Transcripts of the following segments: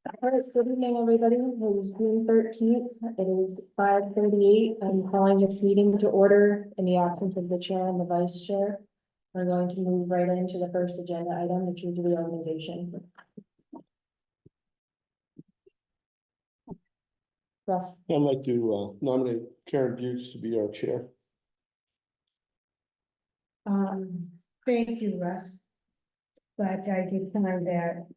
All right, good evening, everybody. It is June 13th. It is 5:38. I'm calling this meeting to order in the absence of the chair and the vice chair. We're going to move right into the first agenda item, which is reorganization. Russ, I'd like to nominate Karen Bukes to be our chair. Thank you, Russ. But I decline that,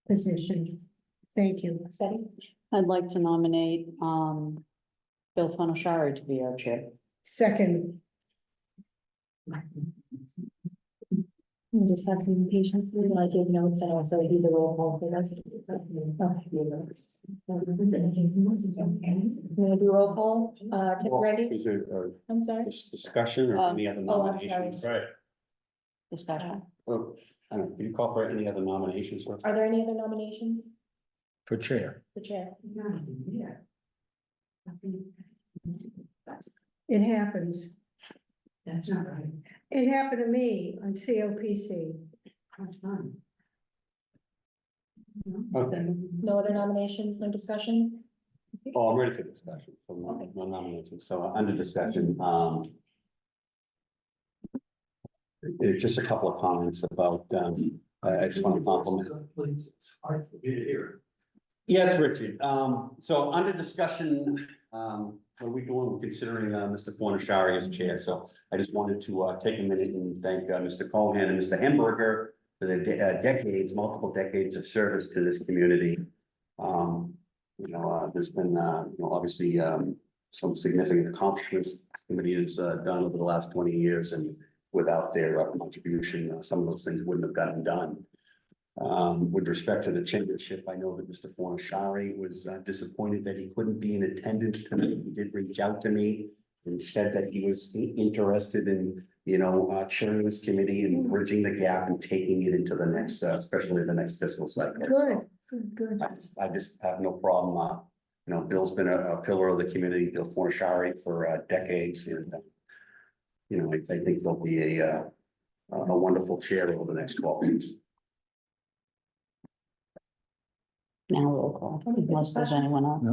position. Thank you. Betty, I'd like to nominate, Bill Funashari to be our chair. Second, we just have some patience. We'd like to give notes and also do the roll call for this. Okay. We're gonna do roll call, Tim Well, Grady, is there I'm sorry. discussion or any other Oh, I'm sorry. nominations? Right. Discussion. Well, I don't know, can you call for any other nominations? Are there any other nominations For chair. for chair? it happens. That's not right. It happened to me on COPC. Okay. No other nominations, no discussion? Oh, I'm ready for discussion. So no nominations. So under discussion, just a couple of comments about, I just want to compliment. Please, it's hard for me to hear. Yes, Richard. So under discussion, what are we doing? We're considering, Mr. Fornashari as chair. So I just wanted to, take a minute and thank, Mr. Cohen and Mr. Hamburger for their decades, multiple decades of service to this community. There's been, obviously, some significant accomplishments the committee has, done over the last 20 years, and without their contribution, some of those things wouldn't have gotten done. With respect to the chairmanship, I know that Mr. Fornashari was disappointed that he couldn't be in attendance tonight. He did reach out to me and said that he was interested in, chairing this committee and bridging the gap and taking it into the next, especially the next fiscal cycle. Good. I just have no problem. Bill's been a pillar of the community, Bill Fornashari, for decades, and I think he'll be a wonderful chair over the next 12 months. Now roll call, unless there's anyone else.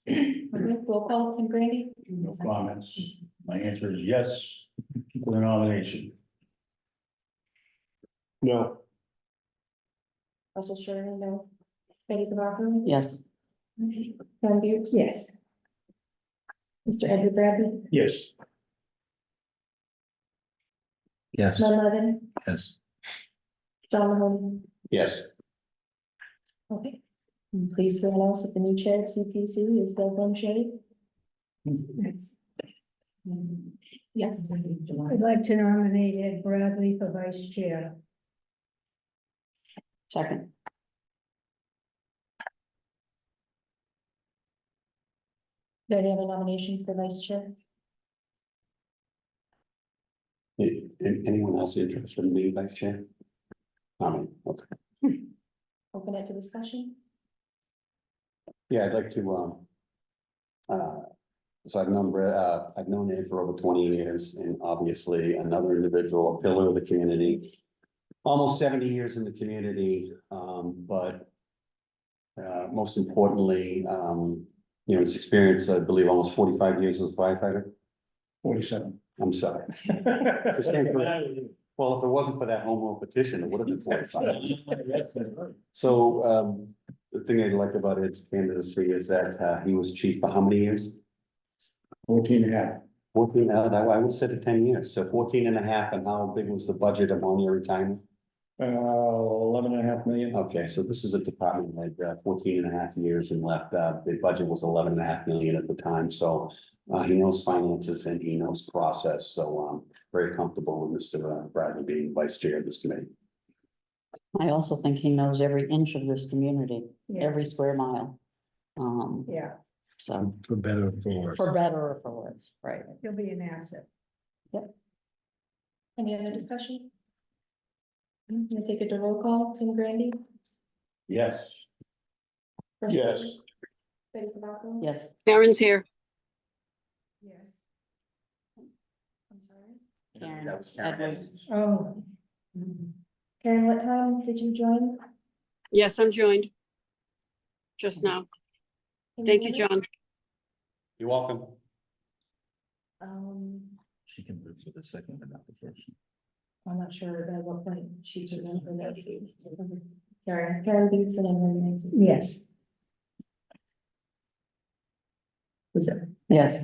Okay, roll call, Tim Grady, No comments. My answer is yes for the nomination. No. Russell Shirley, no. Betty Cavarco? Yes. Karen Bukes? Yes, Mr. Edward Bradley? Yes. Yes. Len Levin? Yes. John Mahoney? Yes. Okay. And please announce that the new chair of CPC is Bill Funashari. Yes. I'd like to nominate Ed Bradley for vice chair. Second. Are there any other nominations for vice chair? Anyone else interested in being vice chair? Okay. Open it to discussion. Yeah, I'd like to, so I've known Ed for over 20 years, and obviously another individual, a pillar of the community. Almost 70 years in the community, but most importantly, his experience, I believe, almost 45 years as a firefighter. 47. I'm sorry. Well, if it wasn't for that home rule petition, it would have been 45. So, the thing I like about Ed's candidacy is that, he was chief for how many years? 14 and a half. 14, I would say to 10 years, so 14 and a half, and how big was the budget upon your retirement? 11.5 million. Okay, so this is a department that 14 and a half years and left, the budget was 11.5 million at the time, so he knows finances and he knows process, so I'm very comfortable with Mr. Bradley being vice chair of this committee. I also think he knows every inch of this community, Yeah. every square mile. Yeah, So For better or for worse. for better or for worse, right? he'll be an asset. Any other discussion? I'm gonna take it to roll call. Tim Grady? Yes. Russell Yes. Shirley, Betty Cavarco? Yes. Karen's here. Yes. I'm sorry. Karen That was Karen. Edwards. Oh. Karen, what time did you join? Yes, I'm joined. Just now. Can Thank hear you, me? John. You're welcome. She can move to the second and not the first. I'm not sure at what point she could run for this. Karen Beats and then Nancy. Yes. Was it? Yes.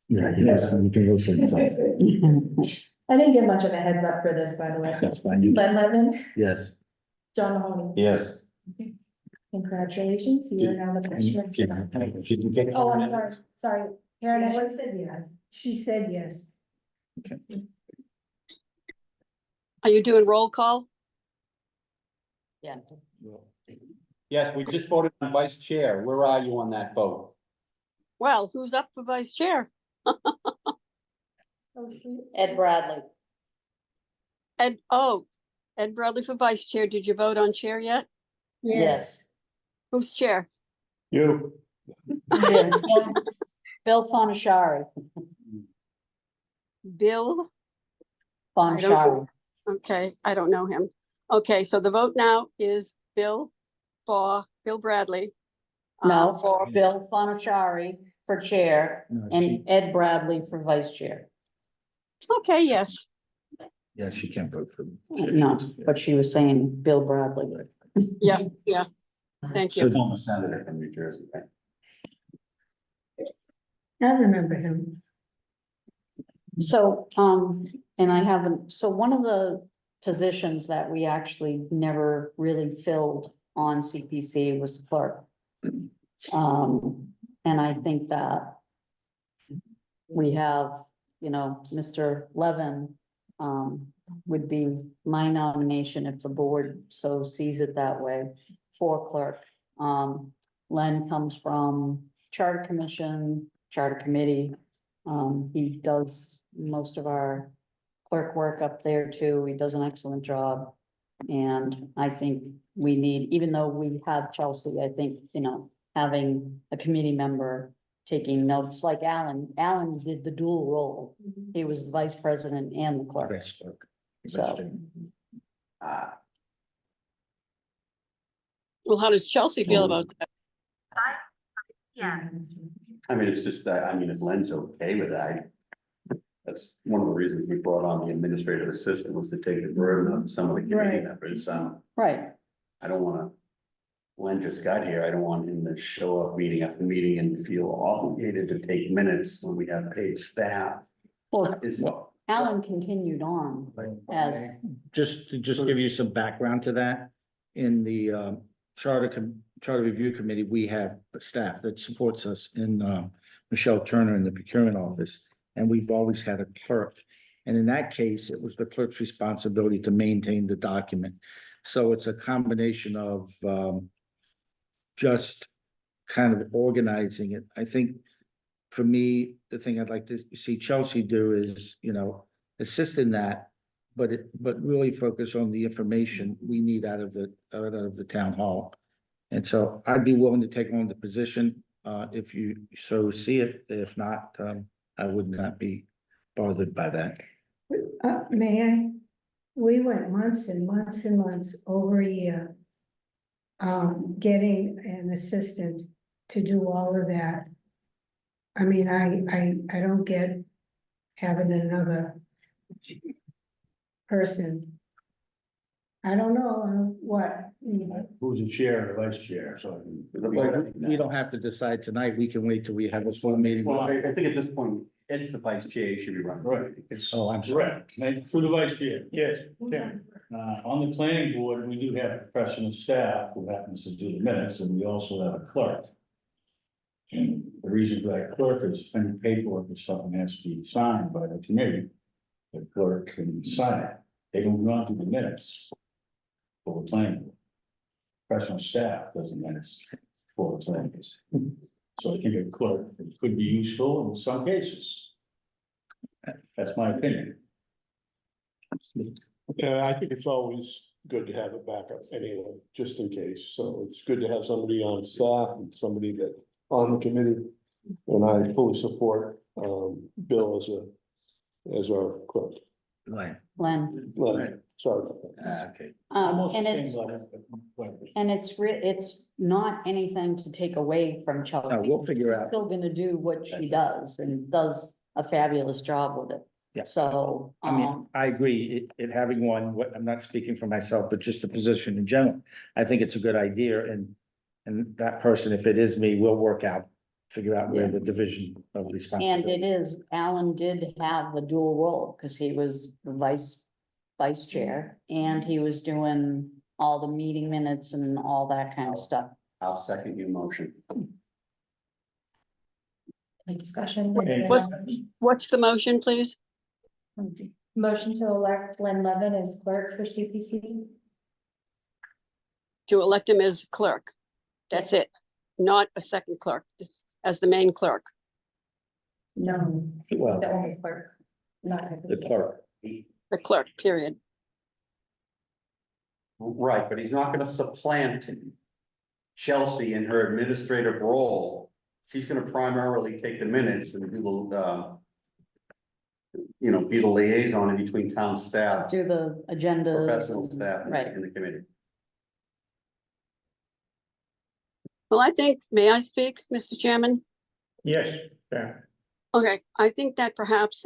Yeah, yes, you can go for it. I didn't get much of a heads up for this, by the way. That's fine. You- Len Levin, Yes. John Mahoney. Yes. Congratulations, you're now the commissioner. Oh, I'm sorry, Karen Yeah, Edwards. she said yes. She said yes. Are you doing roll call? Yeah. Yes, we just voted on vice chair. Where are you on that vote? Well, who's up for vice chair? Ed Bradley. Ed Bradley for vice chair. Did you vote on chair yet? Yes. Who's chair? You. Bill Fonashari. Bill? Fonashari. Okay, I don't know him. Okay, so the vote now is Bill Bradley. No, For, Bill Fonashari for chair and Ed Bradley for vice chair. okay, yes. Yeah, she can't vote for. No, but she was saying Bill Bradley. Yeah. Thank you. Former senator from New Jersey, right? I remember him. So, and I haven't, so one of the positions that we actually never really filled on CPC was clerk. And I think that we have, Mr. Levin, would be my nomination if the board so sees it that way for clerk. Len comes from Charter Commission, Charter Committee. He does most of our clerk work up there too. He does an excellent job. And I think we need, even though we have Chelsea, I think, having a committee member taking notes like Alan did the dual role. He was the vice president and the clerk. So, Well, how does Chelsea feel about that? Yeah. I mean, it's just, if Len's okay with that. That's one of the reasons we brought on the administrative assistant was to take the burden of some of the committee Right. members. right, I don't wanna. Len just got here. I don't want him to show up meeting after meeting and feel obligated to take minutes when we have paid staff. well, Is, Alan continued on as, Just to give you some background to that, in the Charter Review Committee, we have staff that supports us in Michelle Turner in the procurement office, and we've always had a clerk. And in that case, it was the clerk's responsibility to maintain the document. So it's a combination of just kind of organizing it. I think for me, the thing I'd like to see Chelsea do is, assist in that, but really focus on the information we need out of the town hall. And so I'd be willing to take on the position, if you so see it. If not, I would not be bothered by that. May I? We went months and months and months, over a year. Getting an assistant to do all of that. I mean, I don't get having another person. I don't know what. Who's the chair or vice chair, so. we don't have to decide tonight. We can wait till we have a full meeting. well, I think at this point, it's the vice chair, he should be running. Right. Oh, I'm sorry. Correct, and through the vice chair. Yes, Tim. On the planning board, we do have a professional staff who happens to do the minutes, and we also have a clerk. And the reason for that clerk is if any paperwork or something has to be signed by the committee, the clerk can sign it. They do not do the minutes for the planning board. Professional staff does the minutes for the planning board. So I think a clerk could be useful in some cases. That's my opinion. Yeah, I think it's always good to have a backup anyway, just in case. So it's good to have somebody on staff and somebody that on the committee. And I fully support Bill as our clerk. Len. Len. Sorry about that. Okay. Almost the And same it's, level, but and it's not anything to take away from Chelsea. we'll figure She's out. Still gonna do what she does and does a fabulous job with it. Yeah. So, I mean, I agree, it having one, I'm not speaking for myself, but just the position in general, I think it's a good idea, and that person, if it is me, will work out, figure out where Yeah. the division of and responsibility. it is, Alan did have the dual role, because he was the vice chair, and he was doing all the meeting minutes and all that kind of stuff. I'll second your motion. Any discussion? What's the motion, please? Motion to elect Lynn Levin as clerk for CPC. To elect him as clerk. That's it, not a second clerk, just as the main clerk. No, Well, the only clerk, not the clerk, The clerk, period. Right, but he's not gonna supplant Chelsea in her administrative role. She's gonna primarily take the minutes and do the, be the liaison in between town staff, Do the agenda. professional staff Right. in the committee. Well, I think, may I speak, Mr. Chairman? Yes, yeah. Okay, I think that perhaps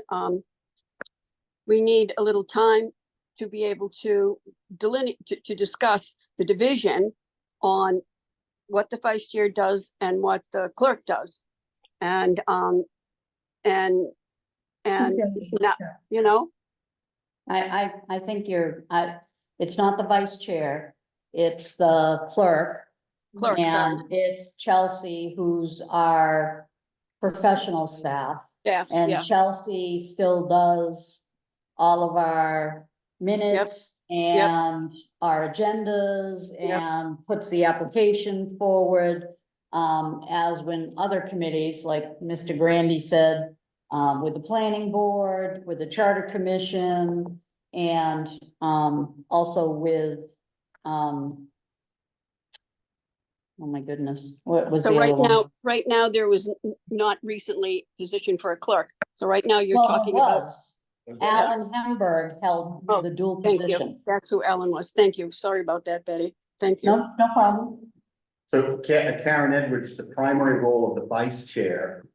we need a little time to be able to delineate, to discuss the division on what the vice chair does and what the clerk does. And not, you know, I think it's not the vice chair, it's the clerk. clerk, sorry, And it's Chelsea, who's our professional staff. staff, And yeah, Chelsea still does all of our minutes and our agendas Yep. and puts the application forward. As when other committees, like Mr. Grandy said, with the planning board, with the charter commission, and, also with, oh my goodness, what was the so other one? right now, there was not recently position for a clerk, so right now you're Well, it talking about. was. Alan Hamburg held Oh, the dual Thank you, position. that's who Ellen was, thank you, sorry about that, Betty, thank you. No problem. So Karen Edwards, the primary role of the vice chair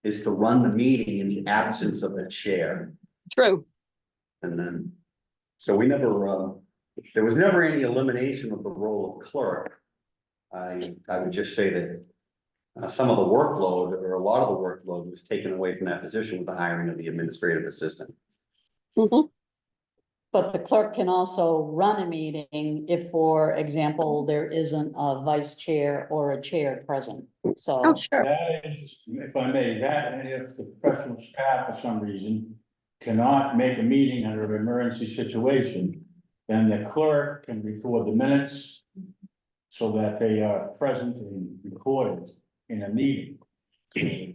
is to run the meeting in the absence of the chair. True, And then, so we never, there was never any elimination of the role of clerk. I would just say that some of the workload, or a lot of the workload, was taken away from that position with the hiring of the administrative assistant. Mhm. But the clerk can also run a meeting if, for example, there isn't a vice chair or a chair present, so. Oh, sure, That is, if I may, that, and if the professional staff for some reason cannot make a meeting under an emergency situation, then the clerk can record the minutes so that they are present and recorded in a meeting. As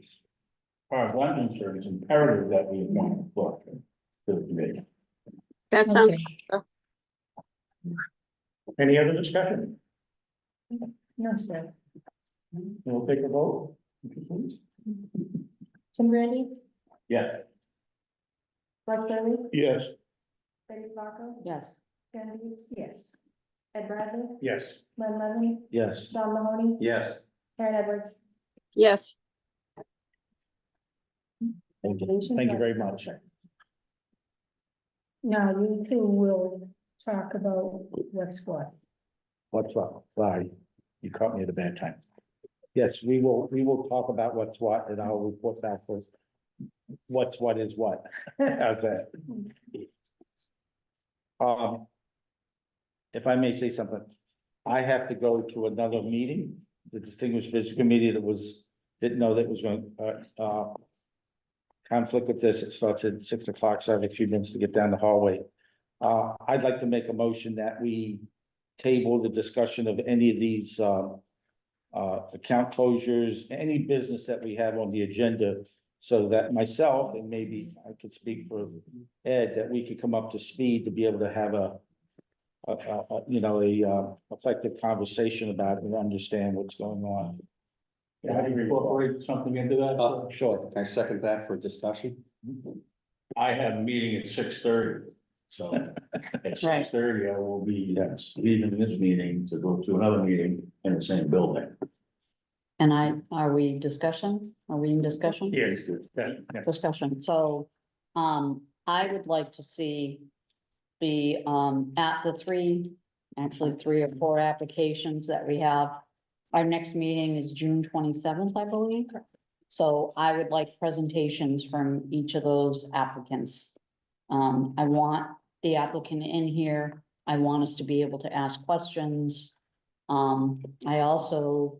far as I'm concerned, it's imperative that we appoint a clerk to the committee. that sounds, Any other discussion? No, sir. We'll take a vote, if you please. Tim Grandy, Yes. Bud Shirley, Yes. Betty Clarko, Yes, Ken Reeves, yes. Ed Bradley, Yes. Lynn Levin, yes, Sean Mahoney, Yes, Karen Edwards. yes, thank you very much. Now, you two will talk about what's what. What's up? Sorry, you caught me at a bad time. Yes, we will talk about what's what, and I'll report back with what's what is what. How's that? If I may say something, I have to go to another meeting, the Distinguished Visitors Committee didn't know that was going, conflict with this, it starts at 6 o'clock, so I have a few minutes to get down the hallway. I'd like to make a motion that we table the discussion of any of these, account closures, any business that we have on the agenda, so that myself, and maybe I could speak for Ed, that we could come up to speed to be able to have a effective conversation about it and understand what's going on. How do you incorporate something into that? Sure. I second that for discussion. I have a meeting at 6:30. So at Right. 6:30, I will be leaving this meeting to go to another meeting in the same building. And are we in discussion? Yes. Discussion, so, I would like to see the, at the actually 3 or 4 applications that we have. Our next meeting is June 27th, I believe. So I would like presentations from each of those applicants. I want the applicant in here. I want us to be able to ask questions. I also,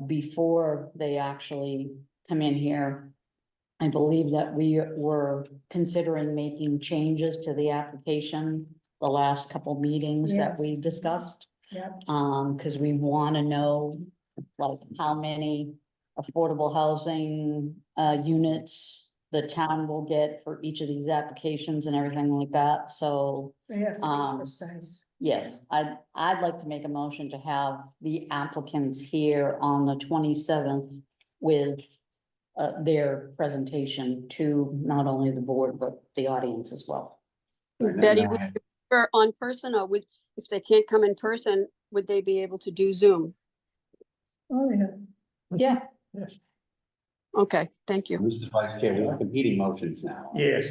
before they actually come in here, I believe that we were considering making changes to the application the last couple meetings that we Yes. discussed. Yep. Because we want to know, like, how many affordable housing, units the town will get for each of these applications and everything like that, so. They have to Um, be precise. Yes, I'd like to make a motion to have the applicants here on the 27th with their presentation to not only the board, but the audience as well. Right, Betty, and would I- you prefer on person, or would, if they can't come in person, would they be able to do Zoom? Oh, yeah. Yeah. Okay, thank you. Mr. Vice Chair, we have competing motions now. Yes,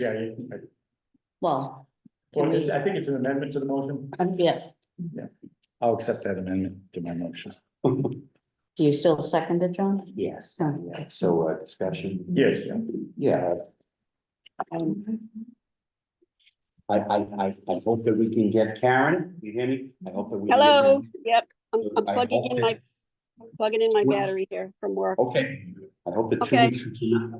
Well, can well, we, I think it's an amendment to the motion. yes, I'll accept that amendment to my motion. do you still second it, John? Yes, Huh. yeah, so, discussion. Yes, yeah. Yeah. I hope that we can get Karen, you hear me? I hope that we. can get Hello, them. yep, I'm I plugging hope in that- my battery here from work. Okay, I hope that 2 Okay. weeks from tonight,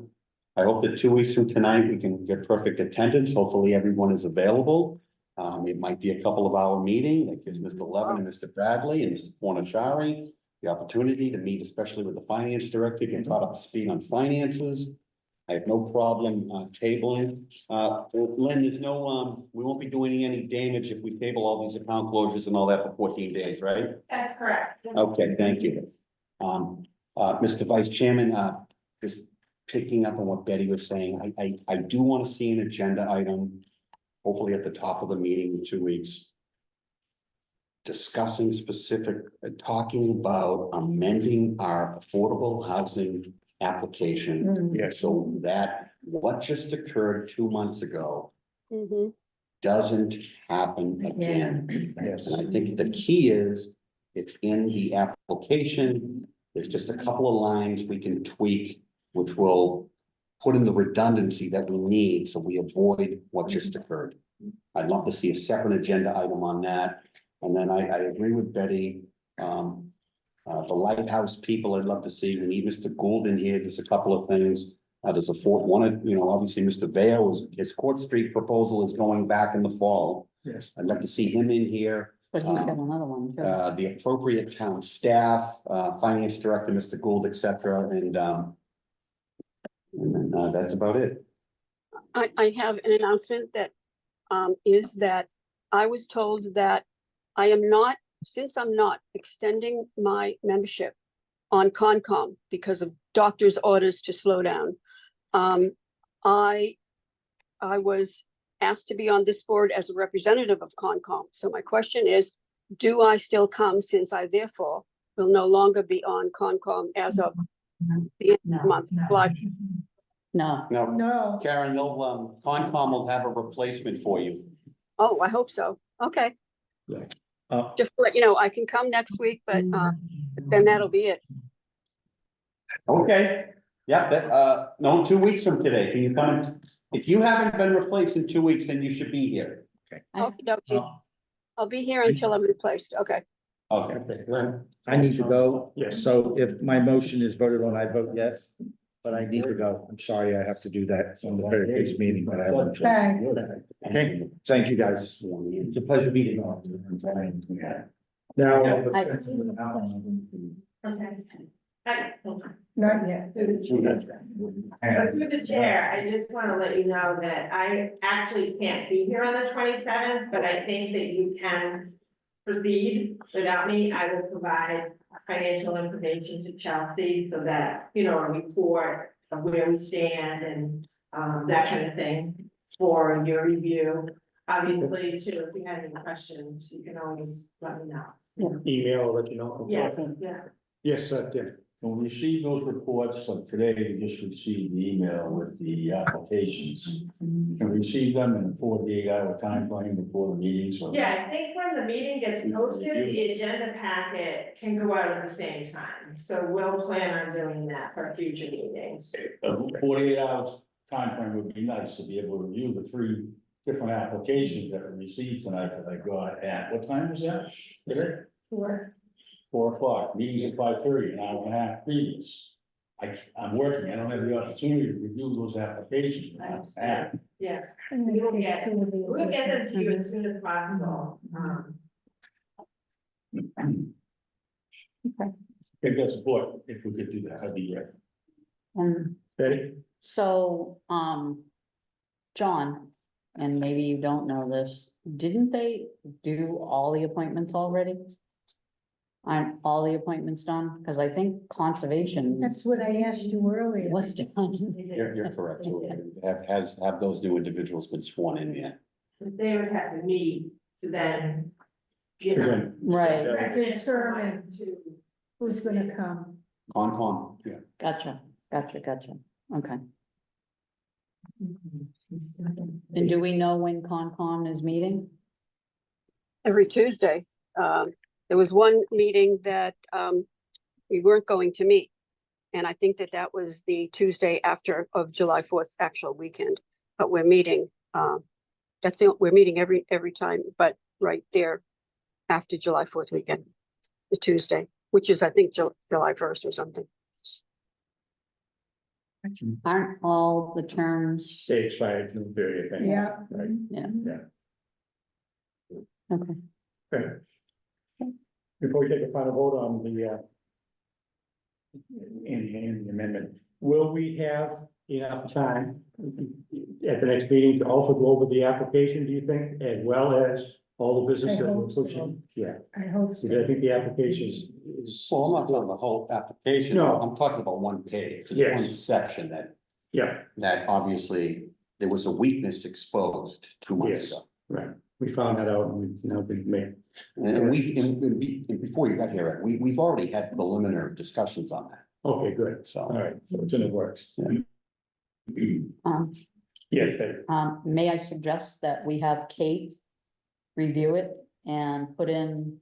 I hope that 2 weeks from tonight, we can get perfect attendance. Hopefully, everyone is available. It might be a couple of hour meeting that gives Mr. Levin and Mr. Bradley and Mr. Fornashari the opportunity to meet, especially with the finance director, get caught up to speed on finances. I have no problem tabling. Lynn, there's no, we won't be doing any damage if we table all these account closures and all that for 14 days, right? That's correct. Okay, thank you. Mr. Vice Chairman, just picking up on what Betty was saying, I do want to see an agenda item, hopefully at the top of the meeting in 2 weeks. Discussing specific, talking about amending our affordable housing application. Mm. Yes. So that what just occurred 2 months ago Mhm. doesn't happen again. And I think the key is, it's in the application, there's just a couple of lines we can tweak, which will put in the redundancy that we need, so we avoid what just occurred. I'd love to see a separate agenda item on that, and then I agree with Betty. The lighthouse people, I'd love to see, we need Mr. Gould in here, there's a couple of things. There's obviously, Mr. Vale, his Court Street proposal is going back in the fall. Yes. I'd love to see him in here. But he's got another one too. The appropriate town staff, finance director, Mr. Gould, et cetera, and then that's about it. I have an announcement that is that I was told that I am not, since I'm not extending my membership on Concom because of doctor's orders to slow down. I was asked to be on this board as a representative of Concom. So my question is, do I still come, since I therefore will no longer be on Concom as of the end of the month, July? No, No, No, Karen, Concom will have a replacement for you. Oh, I hope so. Okay, Uh, just to let you know, I can come next week, but then that'll be it. Okay, yeah, no, 2 weeks from today, can you come? If you haven't been replaced in 2 weeks, then you should be here. Okey dokey. uh, I'll be here until I'm replaced. Okay. Okay. I need to go. Yes. So if my motion is voted on, I vote yes, but I need to go. I'm sorry, I have to do that on the very first meeting, but I have no choice. okay. Okay, thank you, guys. It's a pleasure meeting you. Now. Not yet. Through the chair, I just want to let you know that I actually can't be here on the 27th, but I think that you can proceed without me. I will provide financial information to Chelsea so that, a report of where we stand and that kind of thing for your review. obviously, too, if you had any questions, you can always let me know. Email, or let you know. Yeah, yeah. Yes, Tim. When we receive those reports, like today, we just received the email with the applications. Can we receive them in a 48-hour time frame before the meeting, so? Yeah, I think when the meeting gets posted, the agenda packet can go out at the same time, so we'll plan on doing that for future meetings. A 48 hours time frame would be nice to be able to review the 3 different applications that were received tonight that I got at, what time was that? Today? 4 o'clock, meetings at 5:30, an hour and a half previous. I'm working, I don't have the opportunity to review those applications. Yeah, we'll get them to you as soon as possible. If that's important, if we could do that, that'd be great. Ready? So, John, and maybe you don't know this, didn't they do all the appointments already? Aren't all the appointments done? Because I think conservation That's what I asked you earlier. was done. You're correct. Have those new individuals been sworn in yet? They would have to meet to then, you know. Right, To determine who's gonna come. Concom, yeah. gotcha, okay. And do we know when Concom is meeting? Every Tuesday. There was one meeting that we weren't going to meet. And I think that that was the Tuesday after of July 4th actual weekend, but we're meeting, we're meeting every time, but right there after July 4th weekend, the Tuesday, which is, I think, July 1st or something. Aren't all the terms? They expired June 30th. I think. Yeah. Right. Yeah. Yeah. Okay, Okay. Before we take a final vote on the in the amendment, will we have enough time at the next meeting to also go over the application, do you think, as well as all the business I that we're hope so. pushing? Yeah, I hope because so. I think the application is. Well, I'm not talking about the whole application. No. I'm talking about one page, Yes. one section Yeah, that obviously there was a weakness exposed 2 months Yes. ago. right. We found that out and we've now been made. And before you got here, we've already had preliminary discussions on that, Okay, good. All so. right, so it's in the works. um, Yes, Dave. may I suggest that we have Kate review it and put in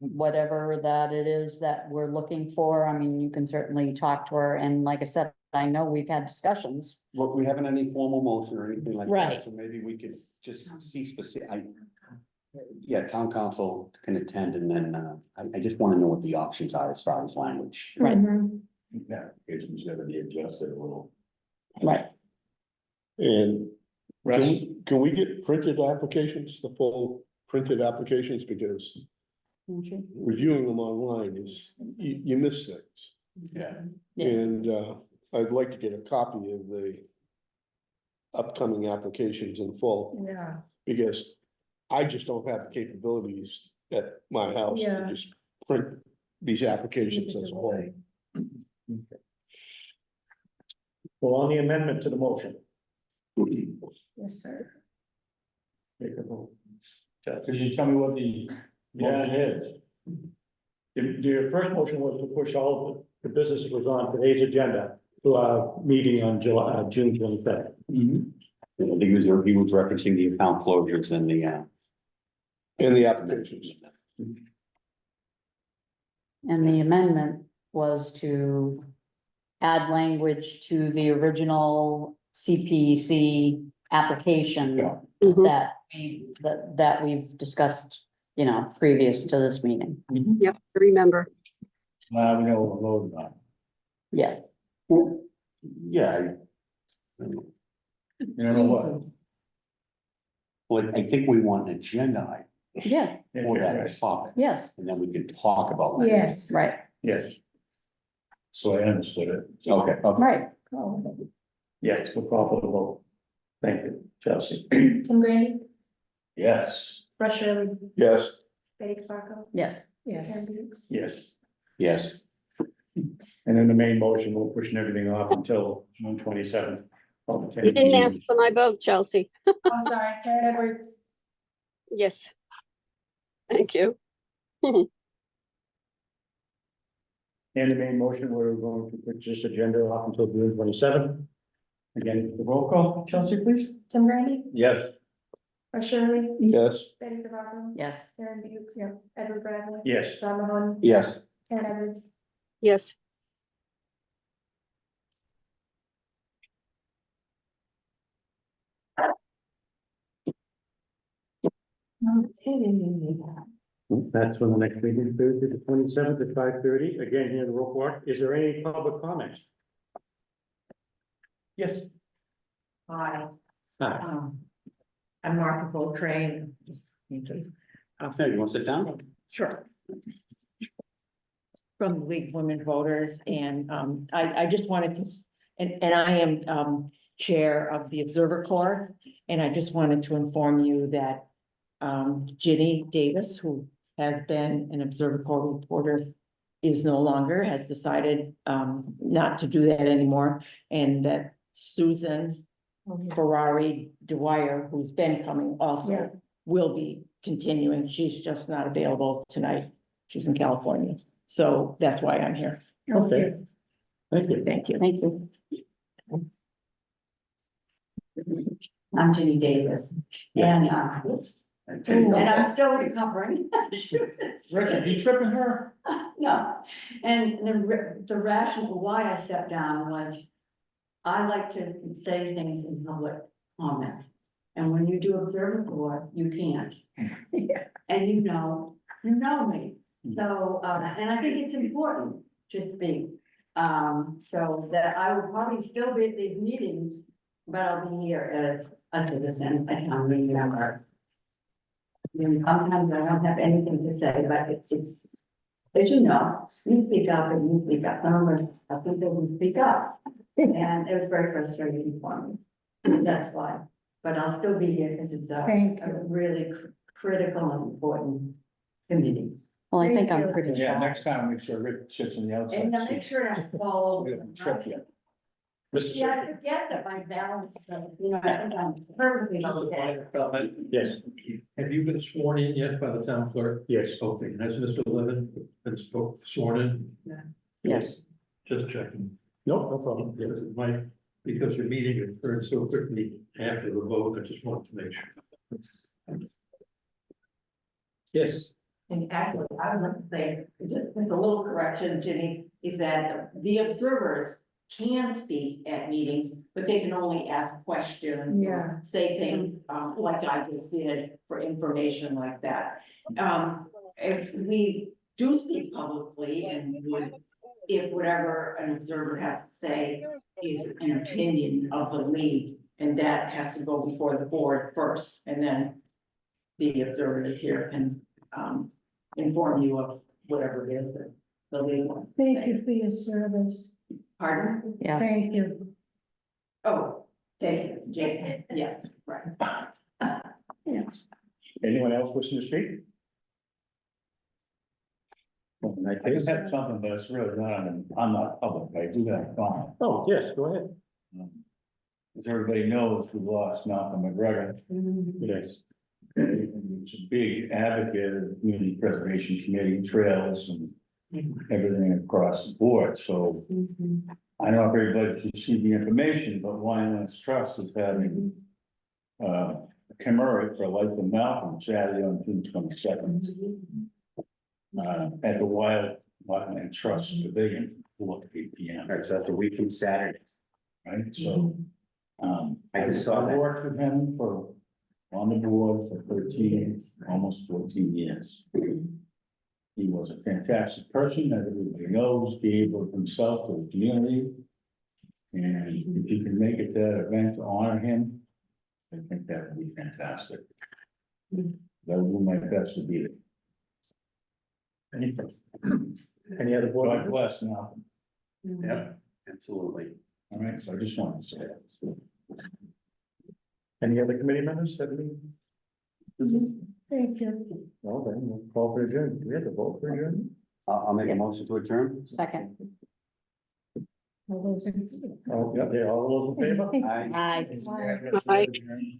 whatever that it is that we're looking for? I mean, you can certainly talk to her, and like I said, I know we've had discussions. Look, we haven't any formal motion or anything like that, Right. so maybe we could just see specific, yeah, town council can attend, and then, I just wanna know what the options are as far as language. Right. Mhm. Yeah, application's gotta be adjusted a little. Right. And Russ? can we get printed applications, the full printed applications, because reviewing them online is, you miss things. Yeah. Yeah. And I'd like to get a copy of the upcoming applications in full, Yeah, because I just don't have the capabilities at my house to Yeah. just print these applications as a whole. Well, on the amendment to the motion. yes, sir. Take a vote. Could you tell me what the motion is? The first motion was to push all the business that was on today's agenda to our meeting on June 23rd. He was referencing the account closures and the, And the applications. And the amendment was to add language to the original CPC application Mhm. that we've discussed, you know, previous to this meeting. Yep, I remember. Now we know what we're voting on. Yeah, well, yeah, You know what? well, I think we want an agenda item yeah, for that topic, yes, and then we can talk about that. Yes. right, Yes. So I understood it. Okay, okay. right. Yes, we'll call for the vote. Thank you, Chelsea. Tim Grady, Yes. Russ Shirley, Yes. Betty Farco, Yes, Karen Yes. Dukes. Yes. Yes, And then the main motion, we're pushing everything off until June 27th. You didn't ask for my vote, Chelsea. Oh, sorry, Karen Edwards, Yes. Thank you. Andy made a motion, we're going to put this agenda off until June 27th. Again, the roll call, Chelsea, please. Tim Grandi, Yes. Russ Shirley, Yes. Betty Bavaro, Yes, Karen Dukes, Edward Bradley. Yes. John Mahoney. Yes. Karen Edwards. Yes. That's when the next meeting, Thursday, the 27th at 5:30. Again, here in the report. Is there any public comment? Yes. Hi, Hi. I'm Martha Coltrane. Hey, you want to sit down? Sure. From the League of Women Voters, and I just wanted to, and I am Chair of the Observer Corps, and I just wanted to inform you that Ginny Davis, who has been an Observer Corps reporter, is no longer, has decided not to do that anymore, and that Susan Ferrari Dwyer, who's been coming Yeah. also, will be continuing. She's just not available tonight. She's in California. So that's why I'm here. Okay. Thank you. Thank you. thank you. I'm Jenny Davis, and, oops, and I'm still recovering. Richard, you tripping her? No, and the rationale why I stepped down was, I like to say things in public comment. And when you do observer board, you can't. Yeah. And you know me. So, and I think it's important to speak. So that I will probably still be at these meetings, but I'll be here as a citizen, a town meeting member. And sometimes I don't have anything to say, but it's, as you know, you speak up and you speak up. Some of us, I think they will speak up. And it was very frustrating for me. That's why, but I'll still be here because it's Thank a you. really critical and important committee. Well, I think Thank I'm you. pretty Yeah, sure. next time, make sure Rick sits on the outside. And make sure to follow. We haven't tripped yet. Mr. Yeah, I Secretary. forget that my balance, you know, I think I'm perfectly okay. Yes. Have you been sworn in yet by the town clerk? Yes. Okay, has Mr. Levin been sworn in? Yes. Just checking. No, no problem. Yes, it might, because your meeting occurred so quickly after the vote, I just wanted to make sure. Yes. And actually, I would like to say, just a little correction, Ginny, is that the observers can speak at meetings, but they can only ask questions. Yeah. Or say things, like I just did for information like that. If we do speak publicly and if whatever an observer has to say is an opinion of the league, and that has to go before the board first, and then the observer that's here can, inform you of whatever it is that the league wants. to Thank say. you for your service. Pardon? Yes, Thank you. Oh, thank you, Jake. Yes, right. yes. Anyone else wishing to speak? Well, in that I case- just have something, but it's really not, I'm not public, I do have a comment. Oh, yes, go ahead. As everybody knows, we lost Malcolm McGregor. Yes. He's a big advocate of the Community Preservation Committee, trails and everything across the board, so. I know everybody should see the information, but Winelands Trust is having a commemorate for Life of Malcolm Saturday on June 22nd. At the Wildland Trust Pavilion, 4 to 8 p.m. All right, so that's a week from Saturday. Right, so. I just saw that. I worked with him on the board for 13, almost 14 years. He was a fantastic person, as everybody knows, gave of himself to the community. And if you can make it to that event to honor him, I think that would be fantastic. I will do my best to be there. Any other board? God members? bless Malcolm. Yep, absolutely. All right, so I just wanted to say that. Any other committee members that we? Thank you. Well, then we'll call for adjournment. Do we have to vote for adjournment? I'll make a motion to adjourn. Second. All those in- Oh, yeah, all those in favor? Aye. Aye. Aye. Aye.